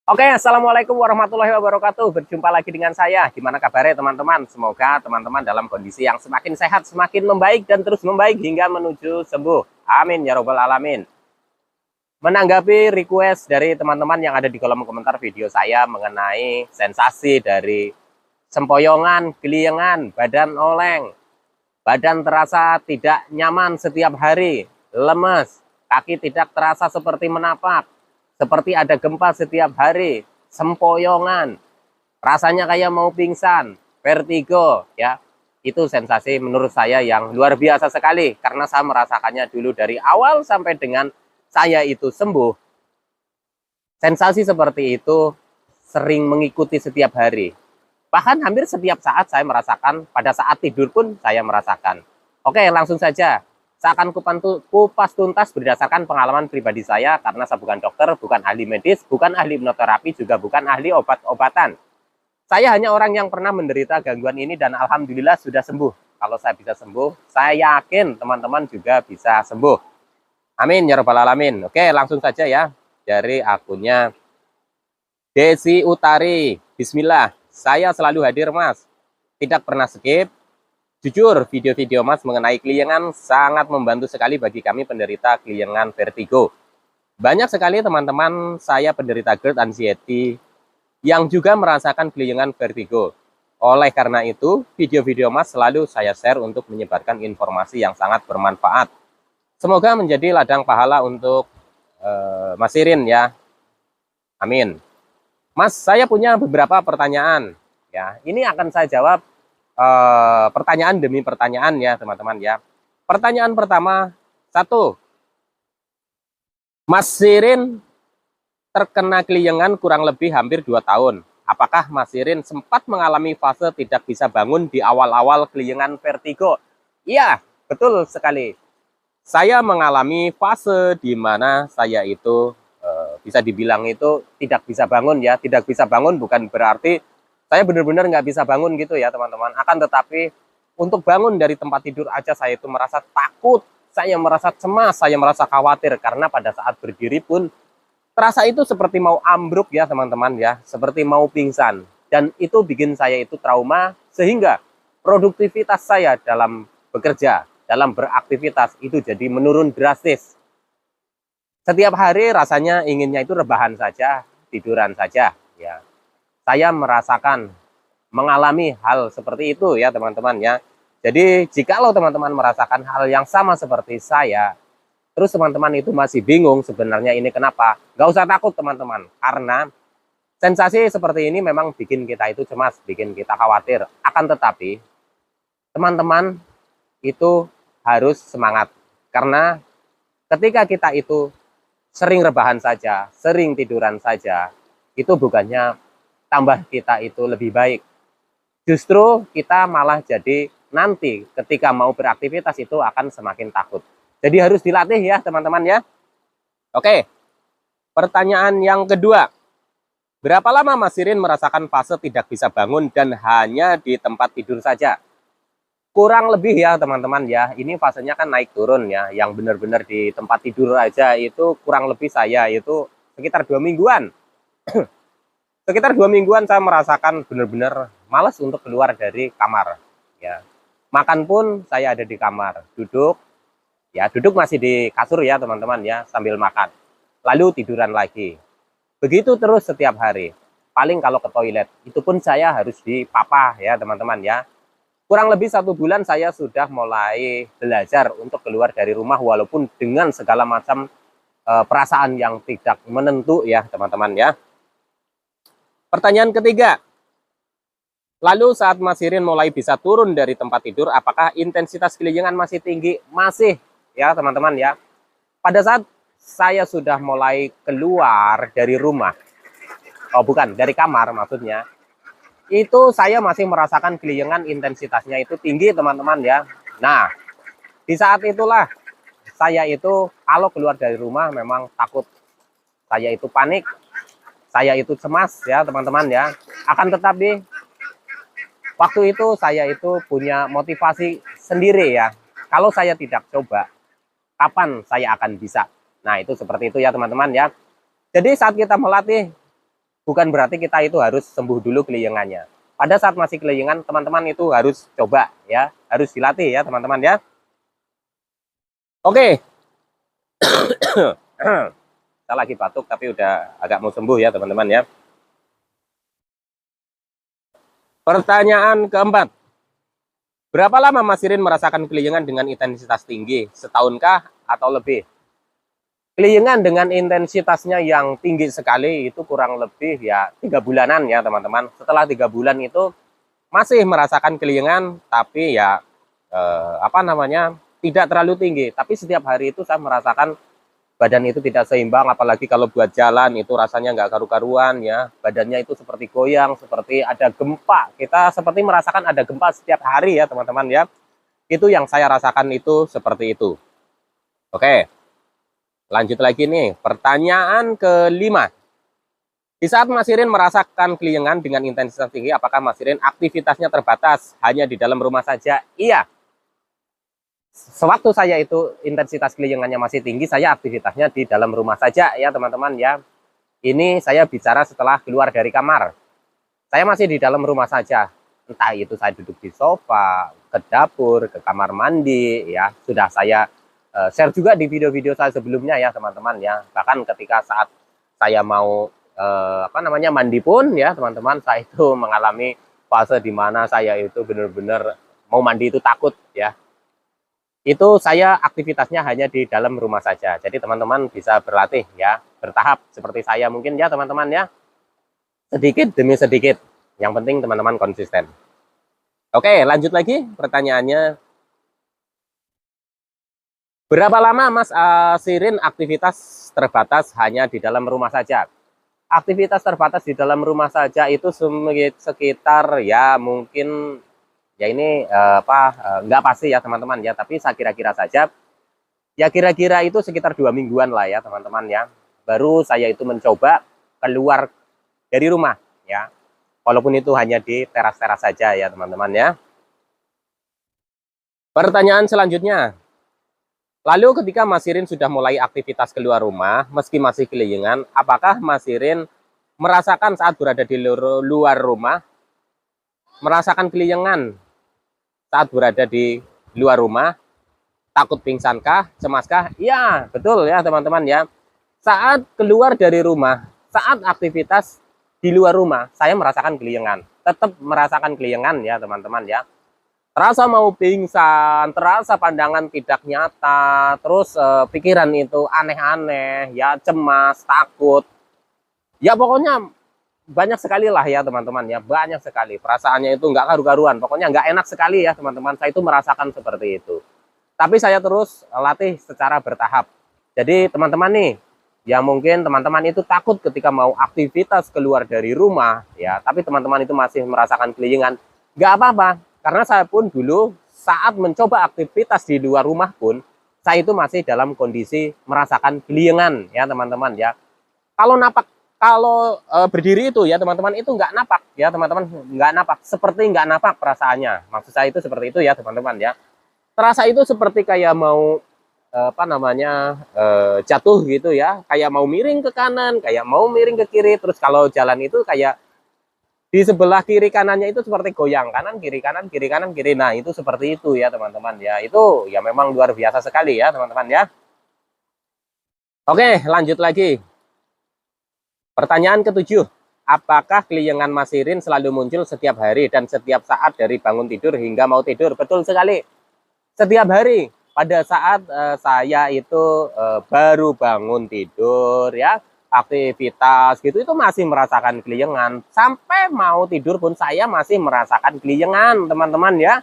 Oke, assalamualaikum warahmatullahi wabarakatuh. Berjumpa lagi dengan saya. Gimana kabarnya teman-teman? Semoga teman-teman dalam kondisi yang semakin sehat, semakin membaik, dan terus membaik hingga menuju sembuh. Amin ya robbal alamin. Menanggapi request dari teman-teman yang ada di kolom komentar video saya mengenai sensasi dari sempoyongan, geliyengan, badan oleng, badan terasa tidak nyaman setiap hari, lemes, kaki tidak terasa seperti menapak, seperti ada gempa setiap hari, sempoyongan, rasanya kayak mau pingsan, vertigo, ya. Itu sensasi menurut saya yang luar biasa sekali karena saya merasakannya dulu dari awal sampai dengan saya itu sembuh. Sensasi seperti itu sering mengikuti setiap hari. Bahkan hampir setiap saat saya merasakan, pada saat tidur pun saya merasakan. Oke, langsung saja. Saya akan kupas tuntas berdasarkan pengalaman pribadi saya, karena saya bukan dokter, bukan ahli medis, bukan ahli hipnoterapi, juga bukan ahli obat-obatan. Saya hanya orang yang pernah menderita gangguan ini dan alhamdulillah sudah sembuh. Kalau saya bisa sembuh, saya yakin teman-teman juga bisa sembuh. Amin ya rabbal alamin. Oke, langsung saja ya. Dari akunnya Desi Utari. Bismillah. Saya selalu hadir, Mas. Tidak pernah skip. Jujur, video-video Mas mengenai keliengan sangat membantu sekali bagi kami penderita keliengan vertigo. Banyak sekali teman-teman saya penderita GERD anxiety yang juga merasakan keliengan vertigo. Oleh karena itu, video-video Mas selalu saya share untuk menyebarkan informasi yang sangat bermanfaat. Semoga menjadi ladang pahala untuk Mas Irin ya. Amin. Mas, saya punya beberapa pertanyaan. Ya, ini akan saya jawab pertanyaan demi pertanyaan ya teman-teman ya. Pertanyaan pertama, satu, Mas Sirin terkena keliengan kurang lebih hampir 2 tahun. Apakah Mas Sirin sempat mengalami fase tidak bisa bangun di awal-awal keliengan vertigo? Iya, betul sekali. Saya mengalami fase di mana saya itu bisa dibilang itu tidak bisa bangun ya. Tidak bisa bangun bukan berarti saya benar-benar nggak bisa bangun gitu ya teman-teman. Akan tetapi untuk bangun dari tempat tidur aja saya itu merasa takut, saya merasa cemas, saya merasa khawatir karena pada saat berdiri pun terasa itu seperti mau ambruk ya teman-teman ya, seperti mau pingsan. Dan itu bikin saya itu trauma sehingga produktivitas saya dalam bekerja, dalam beraktivitas itu jadi menurun drastis. Setiap hari rasanya inginnya itu rebahan saja, tiduran saja ya. Saya merasakan, mengalami hal seperti itu ya teman-teman ya. Jadi jikalau teman-teman merasakan hal yang sama seperti saya, terus teman-teman itu masih bingung sebenarnya ini kenapa, nggak usah takut teman-teman, karena sensasi seperti ini memang bikin kita itu cemas, bikin kita khawatir. Akan tetapi teman-teman itu harus semangat, karena ketika kita itu sering rebahan saja, sering tiduran saja, itu bukannya tambah kita itu lebih baik. Justru kita malah jadi nanti ketika mau beraktivitas itu akan semakin takut. Jadi harus dilatih ya teman-teman ya. Oke, pertanyaan yang kedua. Berapa lama Mas Sirin merasakan fase tidak bisa bangun dan hanya di tempat tidur saja? Kurang lebih ya teman-teman ya, ini fasenya kan naik turun ya. Yang benar-benar di tempat tidur aja itu kurang lebih saya itu sekitar 2 mingguan. Sekitar 2 mingguan saya merasakan benar-benar malas untuk keluar dari kamar ya. Makan pun saya ada di kamar, duduk ya, duduk masih di kasur ya teman-teman ya, sambil makan lalu tiduran lagi, begitu terus setiap hari. Paling kalau ke toilet itu pun saya harus dipapah ya teman-teman ya. Kurang lebih 1 bulan saya sudah mulai belajar untuk keluar dari rumah, walaupun dengan segala macam perasaan yang tidak menentu ya teman-teman ya. Pertanyaan ketiga, lalu saat Mas Sirin mulai bisa turun dari tempat tidur, apakah intensitas keliengan masih tinggi? Masih ya teman-teman ya. Pada saat saya sudah mulai keluar dari rumah, oh bukan, dari kamar maksudnya, itu saya masih merasakan keliengan intensitasnya itu tinggi teman-teman ya. Nah, di saat itulah saya itu kalau keluar dari rumah memang takut, saya itu panik, saya itu cemas ya teman-teman ya. Akan tetapi waktu itu saya itu punya motivasi sendiri ya. Kalau saya tidak coba, kapan saya akan bisa? Nah itu seperti itu ya teman-teman ya. Jadi saat kita melatih bukan berarti kita itu harus sembuh dulu keliengannya. Pada saat masih keliengan, teman-teman itu harus coba ya, harus dilatih ya teman-teman ya. Oke. Saya lagi batuk tapi udah agak mau sembuh ya teman-teman ya. Pertanyaan keempat. Berapa lama Mas Irin merasakan keliengan dengan intensitas tinggi? Setahunkah atau lebih? Keliengan dengan intensitasnya yang tinggi sekali itu kurang lebih ya 3 bulanan ya teman-teman. Setelah 3 bulan itu masih merasakan keliengan, tapi ya tidak terlalu tinggi. Tapi setiap hari itu saya merasakan badan itu tidak seimbang, apalagi kalau buat jalan itu rasanya nggak karu-karuan ya. Badannya itu seperti goyang, seperti ada gempa. Kita seperti merasakan ada gempa setiap hari ya teman-teman ya. Itu yang saya rasakan itu seperti itu. Oke, lanjut lagi nih. Pertanyaan kelima. Di saat Mas Irin merasakan keliengan dengan intensitas tinggi, apakah Mas Irin aktivitasnya terbatas hanya di dalam rumah saja? Iya. Sewaktu saya itu intensitas keliengannya masih tinggi, saya aktivitasnya di dalam rumah saja ya teman-teman ya. Ini saya bicara setelah keluar dari kamar. Saya masih di dalam rumah saja. Entah itu saya duduk di sofa, ke dapur, ke kamar mandi ya. Sudah saya share juga di video-video saya sebelumnya ya teman-teman ya. Bahkan ketika saat saya mau mandi pun ya teman-teman, saya itu mengalami fase di mana saya itu benar-benar mau mandi itu takut ya. Itu saya aktivitasnya hanya di dalam rumah saja. Jadi teman-teman bisa berlatih ya, bertahap seperti saya mungkin ya teman-teman ya. Sedikit demi sedikit. Yang penting teman-teman konsisten. Oke, lanjut lagi pertanyaannya. Berapa lama Mas Irin aktivitas terbatas hanya di dalam rumah saja? Aktivitas terbatas di dalam rumah saja itu sekitar ya mungkin ya ini nggak pasti ya teman-teman ya, tapi saya kira-kira saja ya kira-kira itu sekitar 2 mingguan lah ya teman-teman ya, baru saya itu mencoba keluar dari rumah ya, walaupun itu hanya di teras-teras saja ya teman-teman ya. Pertanyaan selanjutnya, lalu ketika Mas Irin sudah mulai aktivitas keluar rumah meski masih keliengan, apakah Mas Irin merasakan saat berada di luar rumah merasakan keliengan saat berada di luar rumah? Takut pingsankah? Cemaskah? Iya, betul ya teman-teman ya. Saat keluar dari rumah, saat aktivitas di luar rumah, saya merasakan keliengan. Tetap merasakan keliengan ya teman-teman ya. Terasa mau pingsan, terasa pandangan tidak nyata, terus pikiran itu aneh-aneh, ya cemas, takut. Ya pokoknya banyak sekali lah ya teman-teman ya, banyak sekali perasaannya itu nggak karu-karuan, pokoknya nggak enak sekali ya teman-teman. Saya itu merasakan seperti itu, tapi saya terus latih secara bertahap. Jadi teman-teman nih yang mungkin teman-teman itu takut ketika mau aktivitas keluar dari rumah ya, tapi teman-teman itu masih merasakan keliengan, nggak apa-apa, karena saya pun dulu saat mencoba aktivitas di luar rumah pun saya itu masih dalam kondisi merasakan keliengan ya teman-teman ya. Kalau berdiri itu ya teman-teman itu nggak napak ya teman-teman, nggak napak, seperti nggak napak perasaannya, maksud saya itu seperti itu ya teman-teman ya. Terasa itu seperti kayak mau jatuh gitu ya, kayak mau miring ke kanan, kayak mau miring ke kiri. Terus kalau jalan itu kayak di sebelah kiri kanannya itu seperti goyang, kanan kiri kanan kiri kanan kiri. Nah itu seperti itu ya teman-teman ya. Itu ya memang luar biasa sekali ya teman-teman ya. Oke, lanjut lagi. Pertanyaan ketujuh, apakah keliengan Mas Irin selalu muncul setiap hari dan setiap saat dari bangun tidur hingga mau tidur? Betul sekali, setiap hari. Pada saat saya itu baru bangun tidur ya, aktivitas gitu, itu masih merasakan keliengan. Sampai mau tidur pun saya masih merasakan keliengan teman-teman ya.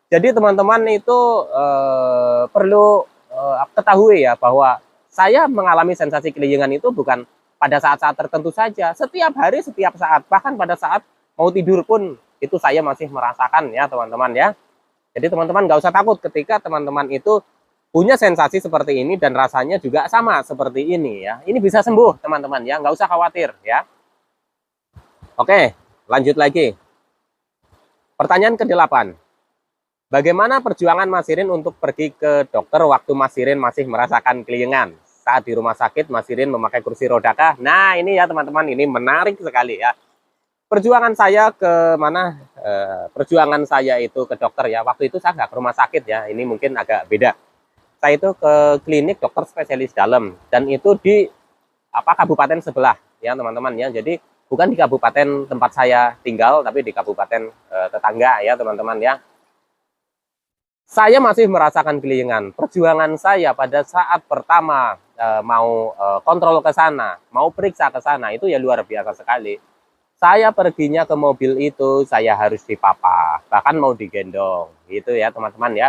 Jadi teman-teman itu perlu ketahui ya, bahwa saya mengalami sensasi keliengan itu bukan pada saat-saat tertentu saja, setiap hari, setiap saat, bahkan pada saat mau tidur pun itu saya masih merasakan ya teman-teman ya. Jadi teman-teman nggak usah takut ketika teman-teman itu punya sensasi seperti ini dan rasanya juga sama seperti ini ya. Ini bisa sembuh teman-teman ya, nggak usah khawatir ya. Oke, lanjut lagi. Pertanyaan ke-8. Bagaimana perjuangan Mas Irin untuk pergi ke dokter waktu Mas Irin masih merasakan keliengan? saat di rumah sakit Mas Irin memakai kursi roda kah? Nah ini ya teman-teman, ini menarik sekali ya. Perjuangan saya ke mana? Perjuangan saya itu ke dokter ya. Waktu itu saya nggak ke rumah sakit ya. Ini mungkin agak beda. Saya itu ke klinik dokter spesialis dalam dan itu di kabupaten sebelah ya teman-teman ya. Jadi bukan di kabupaten tempat saya tinggal, tapi di kabupaten tetangga ya teman-teman ya. Saya masih merasakan keliengan. Perjuangan saya pada saat pertama mau kontrol ke sana, mau periksa ke sana, itu ya luar biasa sekali. Saya perginya ke mobil itu, saya harus dipapa, bahkan mau digendong, gitu ya teman-teman ya.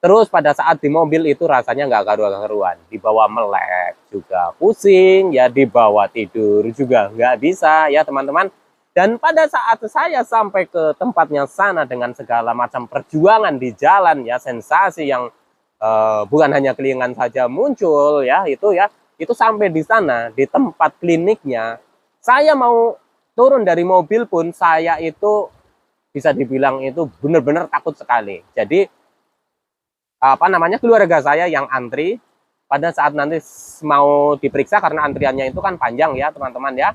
Terus pada saat di mobil itu rasanya nggak karu-karuan, dibawa melek juga pusing, ya dibawa tidur juga nggak bisa ya teman-teman. Dan pada saat saya sampai ke tempatnya sana dengan segala macam perjuangan di jalan ya, sensasi yang bukan hanya keliengan saja muncul ya, itu sampai di sana di tempat kliniknya, saya mau turun dari mobil pun saya itu bisa dibilang itu benar-benar takut sekali. Jadi keluarga saya yang antri pada saat nanti mau diperiksa, karena antriannya itu kan panjang ya teman-teman ya.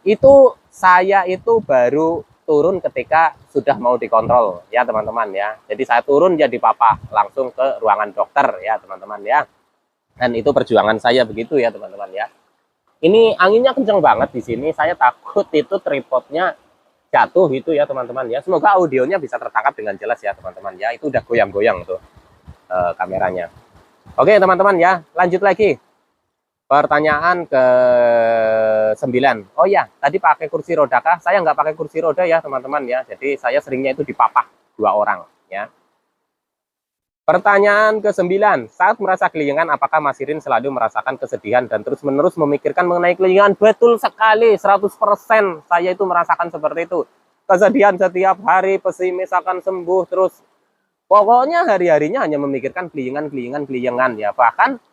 Itu saya itu baru turun ketika sudah mau dikontrol ya teman-teman ya. Jadi saya turun jadi papa langsung ke ruangan dokter ya teman-teman ya. Dan itu perjuangan saya begitu ya teman-teman ya. Ini anginnya kencang banget di sini. Saya takut itu tripodnya jatuh itu ya teman-teman ya. Semoga audionya bisa tertangkap dengan jelas ya teman-teman ya. Itu udah goyang-goyang tuh kameranya. Oke teman-teman ya, lanjut lagi. Pertanyaan ke-9. Oh ya, tadi pakai kursi roda kah? Saya nggak pakai kursi roda ya teman-teman ya. Jadi saya seringnya itu dipapah 2 orang ya. Pertanyaan ke-9, saat merasa keliengan, apakah Mas Irin selalu merasakan kesedihan dan terus-menerus memikirkan mengenai keliengan? Betul sekali, 100% saya itu merasakan seperti itu. Kesedihan setiap hari, pesimis akan sembuh, terus pokoknya hari-harinya hanya memikirkan keliengan ya. Bahkan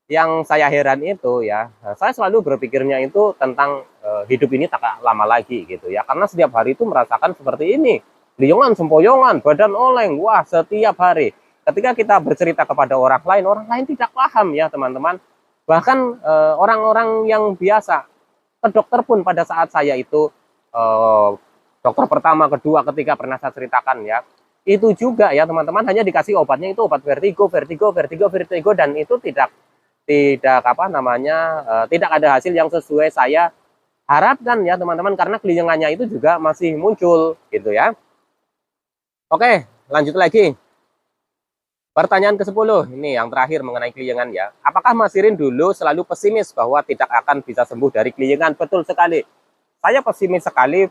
yang saya heran itu ya, saya selalu berpikirnya itu tentang hidup ini tak lama lagi gitu ya. Karena setiap hari itu merasakan seperti ini. Keliengan, sempoyongan, badan oleng, wah setiap hari. Ketika kita bercerita kepada orang lain tidak paham ya teman-teman. Bahkan orang-orang yang biasa ke dokter pun pada saat saya itu dokter pertama, kedua, ketiga pernah saya ceritakan ya. Itu juga ya teman-teman, hanya dikasih obatnya itu obat vertigo dan itu tidak ada hasil yang sesuai saya harapkan ya teman-teman, karena keliengannya itu juga masih muncul gitu ya. Oke, lanjut lagi. Pertanyaan ke-10, ini yang terakhir mengenai keliengan ya. Apakah Mas Irin dulu selalu pesimis bahwa tidak akan bisa sembuh dari keliengan? Betul sekali. Saya pesimis sekali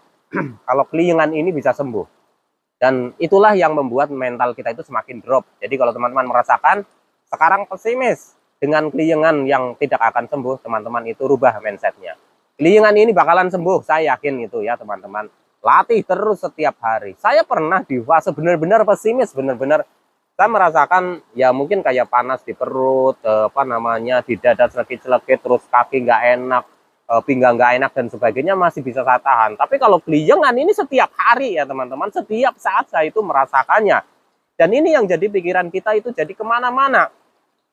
kalau keliengan ini bisa sembuh. Dan itulah yang membuat mental kita itu semakin drop. Jadi kalau teman-teman merasakan sekarang pesimis dengan keliengan yang tidak akan sembuh, teman-teman itu rubah mindsetnya. Keliengan ini bakalan sembuh, saya yakin itu ya teman-teman. Latih terus setiap hari. Saya pernah di fase benar-benar pesimis, benar-benar saya merasakan ya mungkin kayak panas di perut, di dada selekit-selekit, terus kaki nggak enak, pinggang nggak enak dan sebagainya, masih bisa saya tahan. Tapi kalau keliengan ini setiap hari ya teman-teman, setiap saat saya itu merasakannya. Dan ini yang jadi pikiran kita itu jadi kemana-mana.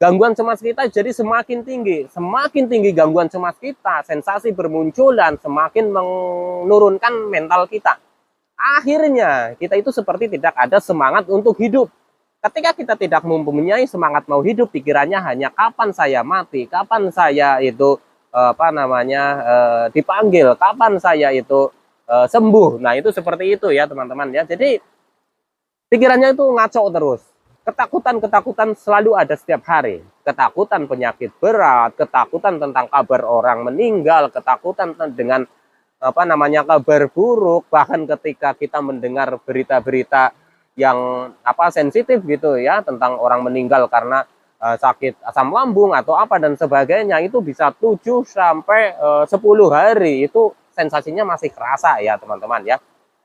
Gangguan cemas kita jadi semakin tinggi gangguan cemas kita, sensasi bermunculan, semakin menurunkan mental kita. Akhirnya kita itu seperti tidak ada semangat untuk hidup. Ketika kita tidak mempunyai semangat mau hidup, pikirannya hanya kapan saya mati, kapan saya itu dipanggil, kapan saya itu sembuh. Nah itu seperti itu ya teman-teman ya. Jadi pikirannya itu ngaco terus. Ketakutan selalu ada setiap hari. Ketakutan penyakit berat, ketakutan tentang kabar orang meninggal, ketakutan dengan kabar buruk. Bahkan ketika kita mendengar berita-berita yang sensitif gitu ya tentang orang meninggal karena sakit asam lambung atau apa dan sebagainya, itu bisa 7 sampai 10 hari itu sensasinya masih kerasa ya teman-teman ya.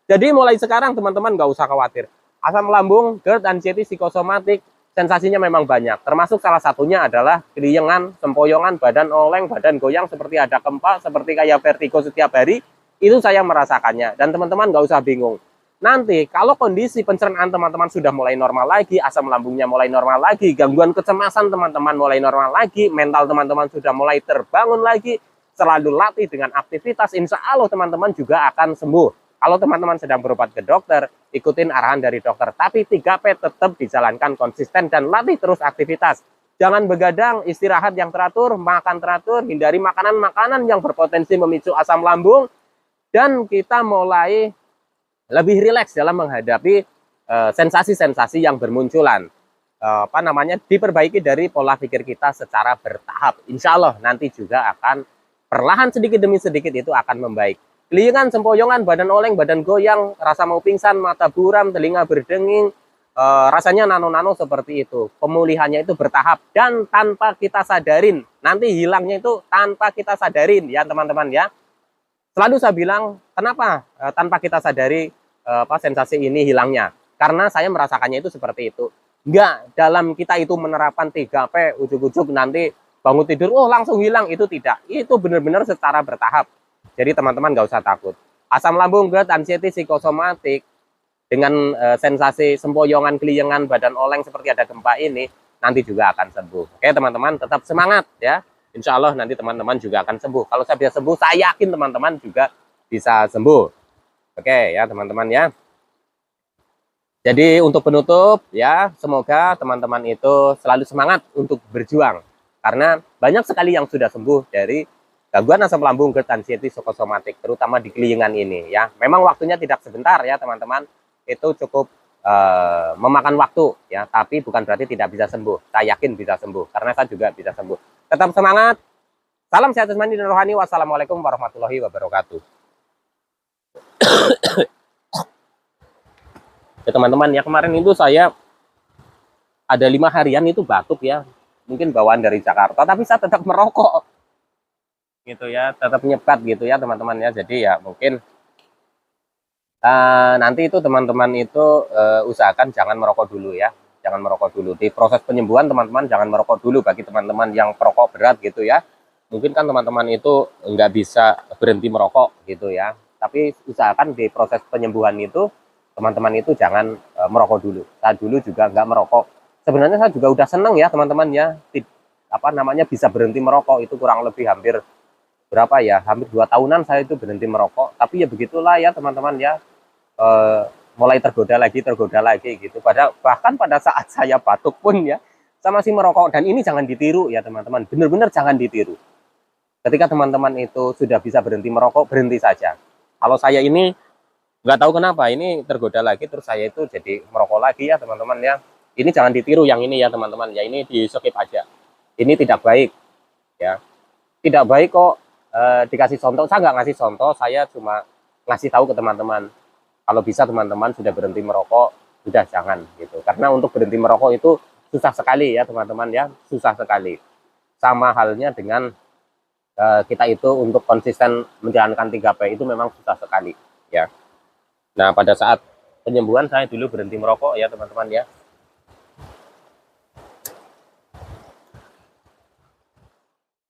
Jadi mulai sekarang teman-teman nggak usah khawatir. Asam lambung, GERD, anxiety, psikosomatik sensasinya memang banyak, termasuk salah satunya adalah keliengan, sempoyongan, badan oleng, badan goyang seperti ada gempa, seperti kayak vertigo setiap hari. Itu saya merasakannya dan teman-teman nggak usah bingung. Nanti kalau kondisi pencernaan teman-teman sudah mulai normal lagi, asam lambungnya mulai normal lagi, gangguan kecemasan teman-teman mulai normal lagi, mental teman-teman sudah mulai terbangun lagi, selalu latih dengan aktivitas, insya Allah teman-teman juga akan sembuh. Kalau teman-teman sedang berobat ke dokter, ikutin arahan dari dokter. Tapi 3P tetap dijalankan konsisten dan latih terus aktivitas. Jangan begadang, istirahat yang teratur, makan teratur, hindari makanan-makanan yang berpotensi memicu asam lambung, dan kita mulai lebih rileks dalam menghadapi sensasi-sensasi yang bermunculan. Diperbaiki dari pola pikir kita secara bertahap. Insya Allah nanti juga akan perlahan sedikit demi sedikit itu akan membaik. Keliengan, sempoyongan, badan oleng, badan goyang, rasa mau pingsan, mata buram, telinga berdenging, rasanya nano-nano seperti itu. Pemulihannya itu bertahap dan tanpa kita sadarin. Nanti hilangnya itu tanpa kita sadarin ya teman-teman ya. Selalu saya bilang, kenapa tanpa kita sadari sensasi ini hilangnya? Karena saya merasakannya itu seperti itu. Enggak, dalam kita itu menerapkan 3P, ujuk-ujuk nanti bangun tidur, oh langsung hilang, itu tidak. Itu benar-benar secara bertahap. Jadi teman-teman nggak usah takut. Asam lambung, GERD, anxiety, psikosomatik, dengan sensasi sempoyongan, keliengan, badan oleng seperti ada gempa ini, nanti juga akan sembuh. Oke teman-teman, tetap semangat ya. Insya Allah nanti teman-teman juga akan sembuh. Kalau saya bisa sembuh, saya yakin teman-teman juga bisa sembuh. Oke ya teman-teman ya. Jadi untuk penutup ya, semoga teman-teman itu selalu semangat untuk berjuang. Karena banyak sekali yang sudah sembuh dari gangguan asam lambung, GERD, anxiety, psikosomatik, terutama di keliengan ini ya. Memang waktunya tidak sebentar ya teman-teman. Itu cukup memakan waktu ya, tapi bukan berarti tidak bisa sembuh. Saya yakin bisa sembuh karena saya juga bisa sembuh. Tetap semangat. Salam sehat jasmani dan rohani. Wassalamualaikum warahmatullahi wabarakatuh. Ya teman-teman ya, kemarin itu saya ada 5 harian itu batuk ya, mungkin bawaan dari Jakarta, tapi saya tetap merokok gitu ya, tetap nyebat gitu ya teman-teman ya. Jadi ya mungkin nanti itu teman-teman itu usahakan jangan merokok dulu ya, jangan merokok dulu di proses penyembuhan. Teman-teman jangan merokok dulu bagi teman-teman yang perokok berat gitu ya. Mungkin kan teman-teman itu nggak bisa berhenti merokok gitu ya, tapi usahakan di proses penyembuhan itu teman-teman itu jangan merokok dulu. Saya dulu juga nggak merokok. Sebenarnya saya juga udah seneng ya teman-teman ya, bisa berhenti merokok. Itu kurang lebih hampir berapa ya, hampir 2 tahunan saya itu berhenti merokok. Tapi ya begitulah ya teman-teman ya, mulai tergoda lagi gitu. Bahkan pada saat saya batuk pun ya, saya masih merokok. Dan ini jangan ditiru ya teman-teman, benar-benar jangan ditiru. Ketika teman-teman itu sudah bisa berhenti merokok, berhenti saja. Kalau saya ini nggak tahu kenapa ini tergoda lagi, terus saya itu jadi merokok lagi ya teman-teman ya. Ini jangan ditiru yang ini ya teman-teman ya, ini di skip aja. Ini tidak baik ya, tidak baik kok. Dikasih contoh, saya nggak ngasih contoh, saya cuma ngasih tahu ke teman-teman. Kalau bisa teman-teman sudah berhenti merokok, sudah jangan gitu. Karena untuk berhenti merokok itu susah sekali ya teman-teman ya, susah sekali. Sama halnya dengan kita itu untuk konsisten menjalankan 3P itu memang susah sekali ya. Nah pada saat penyembuhan saya dulu berhenti merokok ya teman-teman ya,